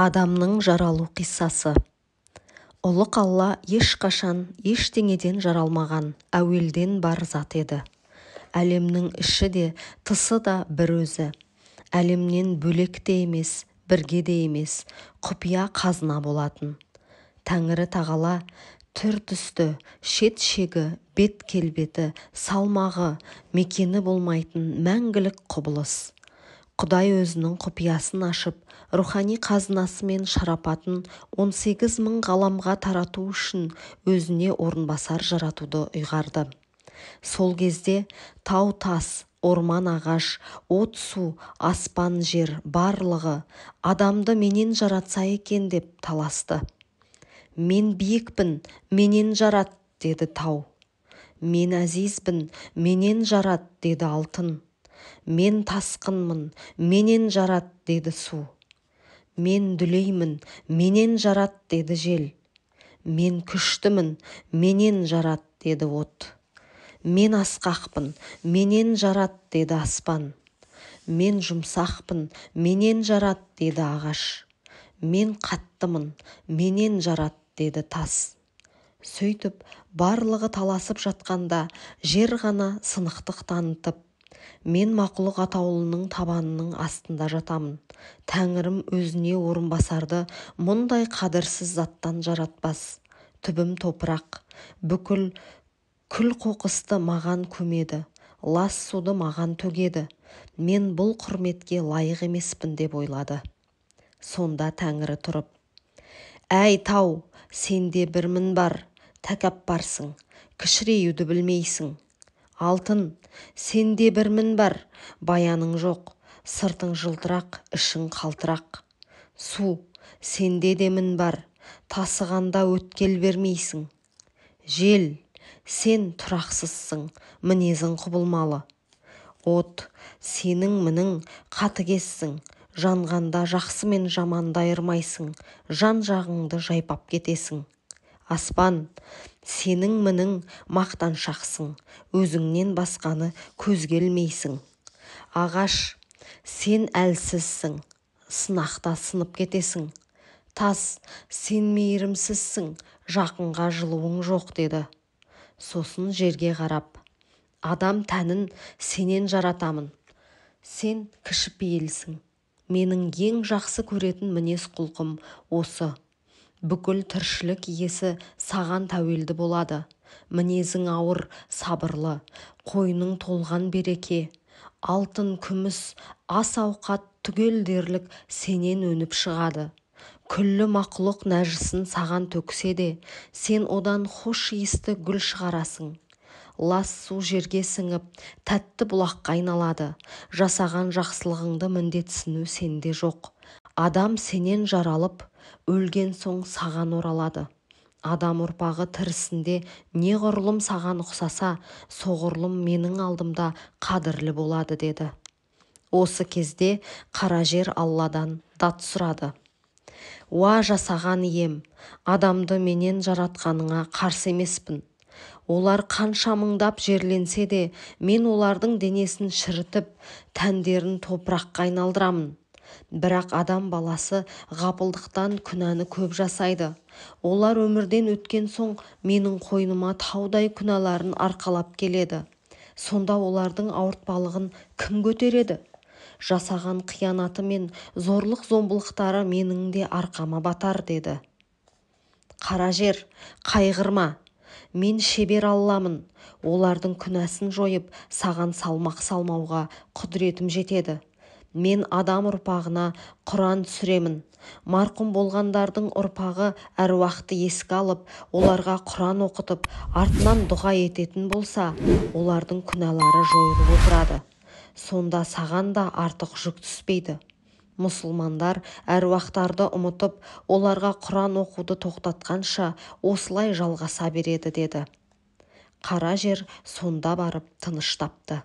Адамның жаралу қиссасы. Ұлық Алла ешқашан ештеңеден жаралмаған, әуелден бар зат еді. Әлемнің іші де, тысы да бір өзі. Әлемнен бөлек те емес, бірге де емес, құпия қазына болатын. Тәңірі тағала түр-түсті, шет-шегі, бет-келбеті, салмағы, мекені болмайтын мәңгілік құбылыс. Құдай өзінің құпиясын ашып, рухани қазынасы мен шарапатын 18 мың ғаламға тарату үшін өзіне орынбасар жаратуды ұйғарды. Сол кезде тау-тас, орман ағаш, от-су, аспан-жер барлығы адамды менен жаратса екен деп таласты. Мен биікпін, менен жарат, деді тау. Мен әзизбін, менен жарат, деді алтын. Мен тасқынмын, менен жарат, деді су. Мен дүлеймін, менен жарат, деді жел. Мен күштімін, менен жарат, деді от. Мен асқақпын, менен жарат, деді аспан. Мен жұмсақпын, менен жарат, деді ағаш. Мен қаттымын, менен жарат, деді тас. Сөйтіп, барлығы таласып жатқанда, жер ғана сынықтық танытып, мен мақұлық атаулының табанының астында жатамын. Тәңірім өзіне орынбасарды мұндай қадірсіз заттан жаратпас. Түбім топырақ, бүкіл күл-қоқысты маған көмеді, лас суды маған төгеді. Мен бұл құрметке лайық емеспін деп ойлады. Сонда Тәңірі тұрып: «Әй тау, сенде бір мін бар, тәкаппарсың, кішіреюді білмейсің. Алтын, сенде бір мін бар, баяның жоқ, сыртың жылтырақ, ішің қалтырақ. Су, сенде де мін бар, тасығанда өткел бермейсің. Жел, сен тұрақсызсың, мінезің құбылмалы. От, сенің мінің қатыгезсің, жанғанда жақсы мен жаманды айырмайсың, жан-жағыңды жайпап кетесің. Аспан, сенің мінің мақтаншақсың, өзіңнен басқаны көзге ілмейсің. Ағаш, сен әлсізсің, сынақта сынып кетесің. Тас, сен мейірімсізсің, жақынға жылуың жоқ, деді. Сосын жерге қарап: адам тәнін сенен жаратамын. Сен кішіпейілсің. Менің ең жақсы көретін мінез құлқым осы. Бүкіл тіршілік иесі саған тәуелді болады. Мінезің ауыр, сабырлы, қойның толған береке. Алтын, күміс, ас-ауқат түгел дерлік сенен өніп шығады. Күллі мақұлық нәжісін саған төксе де, сен одан хош иісті гүл шығарасың. Лас су жерге сіңіп, тәтті бұлаққа айналады. Жасаған жақсылығыңды міндетсіну сенде жоқ. Адам сенен жаралып, өлген соң саған оралады. Адам ұрпағы тірісінде неғұрлым саған ұқсаса, соғұрлым менің алдымда қадірлі болады, деді. Осы кезде қара жер Алладан дат сұрады: «Уа жасаған ием, адамды менен жаратқаныңа қарсы емеспін. Олар қанша мыңдап жерленсе де, мен олардың денесін шірітіп, тәндерін топыраққа айналдырамын. Бірақ адам баласы ғапылдықтан күнәні көп жасайды. Олар өмірден өткен соң менің қойныма таудай күнәларын арқалап келеді. Сонда олардың ауыртпалығын кім көтереді? Жасаған қиянаты мен зорлық-зомбылықтары менің де арқама батар», деді. Қара жер, қайғырма. Мен шебер Алламын. Олардың күнәсін жойып, саған салмақ салмауға құдіретім жетеді. Мен адам ұрпағына Құран түсіремін. Марқұм болғандардың ұрпағы әруақты еске алып, оларға Құран оқытып, артынан дұға ететін болса, олардың күнәлары жойылып отырады. Сонда саған да артық жүк түспейді. Мұсылмандар әруақтарды ұмытып, оларға Құран оқуды тоқтатқанша осылай жалғаса береді, деді. Қара жер сонда барып тыныш тапты.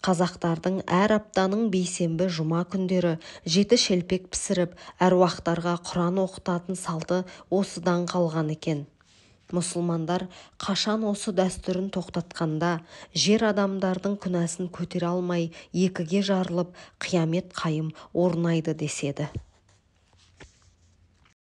Қазақтардың әр аптаның бейсенбі жұма күндері 7 шелпек пісіріп, әруақтарға Құран оқытатын салты осыдан қалған екен. Мұсылмандар қашан осы дәстүрін тоқтатқанда, жер адамдардың күнәсін көтере алмай екіге жарылып, қиямет қайым орнайды деседі.